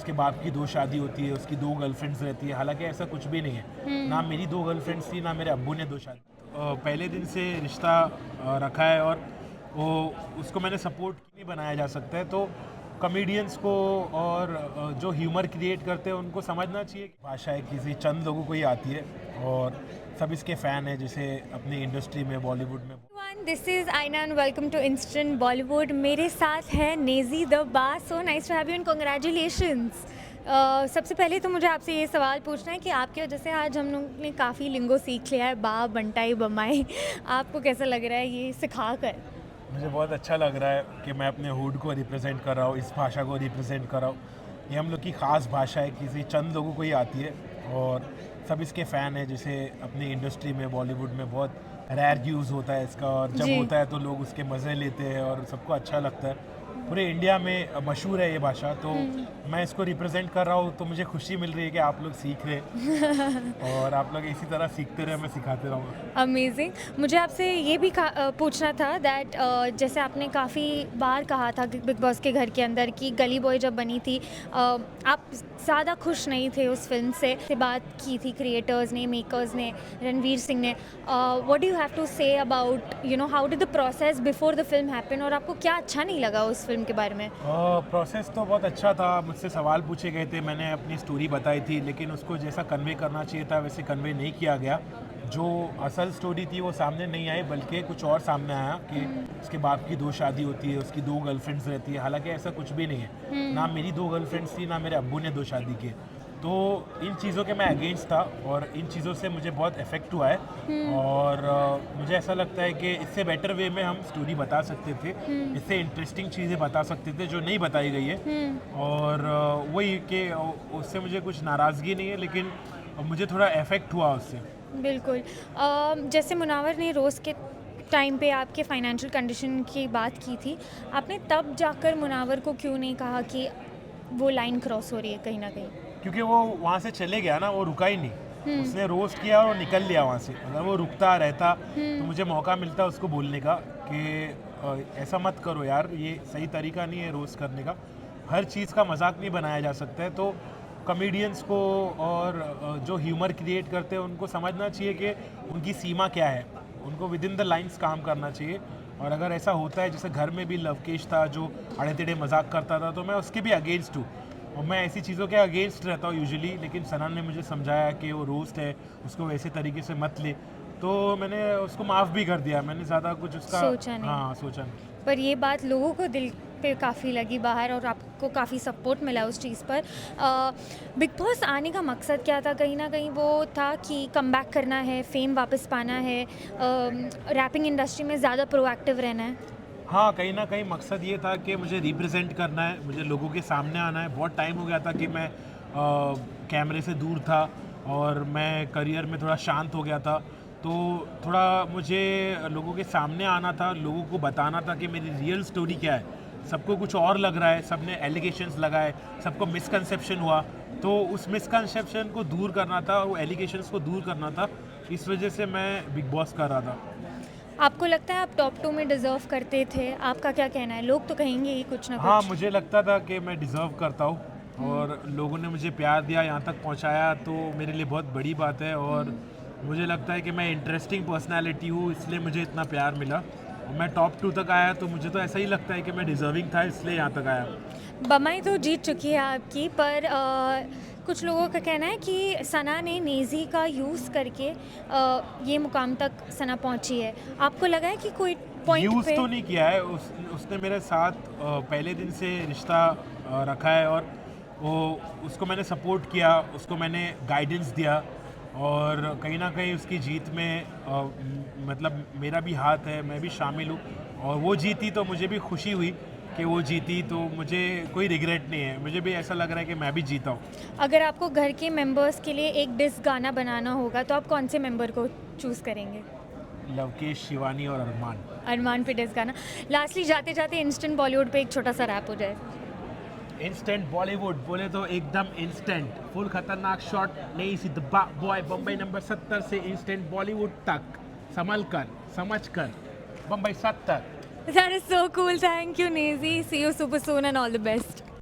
उसके बाप की 2 शादी होती है, उसकी 2 गर्लफ्रेंड्स रहती है, हालांकि ऐसा कुछ भी नहीं है। ना मेरी 2 गर्लफ्रेंड्स थी, ना मेरे अब्बू ने 2 शादी। पहले दिन से रिश्ता रखा है और वो उसको मैंने सपोर्ट नहीं बनाया जा सकता है। तो कॉमेडियंस को और जो ह्यूमर क्रिएट करते हैं उनको समझना चाहिए कि भाषा है किसी चंद लोगों को ही आती है और सब इसके फ़ैन है, जैसे अपनी इंडस्ट्री में बॉलीवुड में। This is Aaina and welcome to instant Bollywood. मेरे साथ है नेजी द बा। So nice to have you and congratulations. सबसे पहले तो मुझे आपसे ये सवाल पूछना है कि आपकी वजह से आज हम लोग ने काफ़ी लिंगो सीख लिया है, बा, बंटाई, बम्बाई। आपको कैसा लग रहा है ये सिखा कर? मुझे बहुत अच्छा लग रहा है कि मैं अपने हुड को रिप्रेजेंट कर रहा हूँ, इस भाषा को रिप्रेजेंट कर रहा हूँ। ये हम लोग की ख़ास भाषा है, किसी चंद लोगों को ही आती है और सब इसके फ़ैन है, जैसे अपनी इंडस्ट्री में बॉलीवुड में बहुत रेयर यूज़ होता है इसका, और जब जी। होता है तो लोग उसके मज़े लेते हैं और सबको अच्छा लगता है। पूरे इंडिया में मशहूर है ये भाषा, तो मैं इसको रिप्रेजेंट कर रहा हूँ, तो मुझे खुशी मिल रही है कि आप लोग सीख रहे हैं और आप लोग इसी तरह सीखते रहे, मैं सिखाते रहूँगा। अमेजिंग। मुझे आपसे ये भी पूछना था दैट जैसे आपने काफ़ी बार कहा था कि बिग बॉस के घर के अंदर कि गली बॉय जब बनी थी आप ज़्यादा खुश नहीं थे उस फिल्म से बात की थी क्रिएटर्स ने, मेकर्स ने, रणवीर सिंह ने। What do you have to say about how did the process before the film happen, और आपको क्या अच्छा नहीं लगा उस फिल्म के बारे में? प्रोसेस तो बहुत अच्छा था, मुझसे सवाल पूछे गए थे, मैंने अपनी स्टोरी बताई थी, लेकिन उसको जैसा कन्वे करना चाहिए था वैसे कन्वे नहीं किया गया। जो असल स्टोरी थी वो सामने नहीं आई, बल्कि कुछ और सामने आया कि उसके बाप की 2 शादी होती है, उसकी 2 गर्लफ्रेंड्स रहती है, हालांकि ऐसा कुछ भी नहीं है। ना मेरी 2 गर्लफ्रेंड्स थी, ना मेरे अब्बू ने 2 शादी किए। तो इन चीज़ों के मैं अगेंस्ट था और इन चीज़ों से मुझे बहुत इफेक्ट हुआ है और मुझे ऐसा लगता है कि इससे बेटर वे में हम स्टोरी बता सकते थे, इससे इंटरेस्टिंग चीज़ें बता सकते थे जो नहीं बताई गई है। और वही कि उससे मुझे कुछ नाराज़गी नहीं है, लेकिन मुझे थोड़ा इफेक्ट हुआ उससे। बिल्कुल। जैसे मुनावर ने रोज़ के टाइम पे आपके फाइनेंशियल कंडीशन की बात की थी, आपने तब जाकर मुनावर को क्यों नहीं कहा कि वो लाइन क्रॉस हो रही है कहीं ना कहीं? क्योंकि वो वहाँ से चले गया ना, वो रुका ही नहीं, उसने रोस्ट किया और निकल लिया वहाँ से। अगर वो रुकता रहता तो मुझे मौका मिलता उसको बोलने का कि ऐसा मत करो यार, ये सही तरीका नहीं है रोस्ट करने का, हर चीज़ का मजाक नहीं बनाया जा सकता है। तो कॉमेडियंस को और जो ह्यूमर क्रिएट करते हैं उनको समझना चाहिए कि उनकी सीमा क्या है, उनको विद इन द लाइंस काम करना चाहिए। और अगर ऐसा होता है, जैसे घर में भी लवकेश था जो अड़े टेढ़े मजाक करता था, तो मैं उसके भी अगेंस्ट हूँ और मैं ऐसी चीज़ों के अगेंस्ट रहता हूँ यूजुअली, लेकिन सनन ने मुझे समझाया कि वो रोस्ट है, उसको वैसे तरीके से मत ले, तो मैंने उसको माफ़ भी कर दिया। मैंने ज़्यादा कुछ उसका सोचा नहीं। हाँ, सोचा नहीं। पर ये बात लोगों को दिल पे काफ़ी लगी बाहर, और आपको काफ़ी सपोर्ट मिला उस चीज़ पर। बिग बॉस आने का मकसद क्या था? कहीं ना कहीं वो था कि कम बैक करना है, फेम वापस पाना है, रैपिंग इंडस्ट्री में ज़्यादा प्रोएक्टिव रहना है। हाँ, कहीं ना कहीं मकसद ये था कि मुझे रिप्रेजेंट करना है, मुझे लोगों के सामने आना है। बहुत टाइम हो गया था कि मैं कैमरे से दूर था और मैं करियर में थोड़ा शांत हो गया था, तो थोड़ा मुझे लोगों के सामने आना था, लोगों को बताना था कि मेरी रियल स्टोरी क्या है। सबको कुछ और लग रहा है, सबने एलिगेशंस लगाए, सबको मिसकंसेप्शन हुआ, तो उस मिसकंसेप्शन को दूर करना था, वो एलिगेशंस को दूर करना था। इस वजह से मैं बिग बॉस कर रहा था। आपको लगता है आप टॉप 2 में डिज़र्व करते थे? आपका क्या कहना है? लोग तो कहेंगे ही कुछ ना हाँ, कुछ। मुझे लगता था कि मैं डिज़र्व करता हूँ और लोगों ने मुझे प्यार दिया, यहाँ तक पहुँचाया, तो मेरे लिए बहुत बड़ी बात है। और मुझे लगता है कि मैं इंटरेस्टिंग पर्सनालिटी हूँ, इसलिए मुझे इतना प्यार मिला और मैं टॉप 2 तक आया, तो मुझे तो ऐसा ही लगता है कि मैं डिज़र्विंग था, इसलिए यहाँ तक आया। बम्बई तो जीत चुकी है आपकी, पर कुछ लोगों का कहना है कि सना ने नेज़ी का यूज़ करके ये मुकाम तक सना पहुंची है। आपको लगा है कि कोई पॉइंट यूज़ पे? तो नहीं किया है, उसने मेरे साथ पहले दिन से रिश्ता रखा है और वो उसको मैंने सपोर्ट किया, उसको मैंने गाइडेंस दिया और कहीं ना कहीं उसकी जीत में मतलब मेरा भी हाथ है, मैं भी शामिल हूँ। और वो जीती तो मुझे भी खुशी हुई कि वो जीती, तो मुझे कोई रिग्रेट नहीं है, मुझे भी ऐसा लग रहा है कि मैं भी जीता हूँ। अगर आपको घर के मेंबर्स के लिए एक डिस गाना बनाना होगा तो आप कौन से मेंबर को चूज़ करेंगे? लवकेश, शिवानी और अरमान। अरमान पे डिस गाना। लास्टली जाते जाते इंस्टेंट बॉलीवुड पे एक छोटा सा रैप हो जाए। इंस्टेंट बॉलीवुड बोले तो एकदम इंस्टेंट, फुल खतरनाक शॉट, नहीं सी बॉय, बम्बई नंबर 70 से इंस्टेंट बॉलीवुड तक, संभल कर, समझ कर, Bombay 70। That is so cool. Thank you, Nazy. See you super soon and all the best.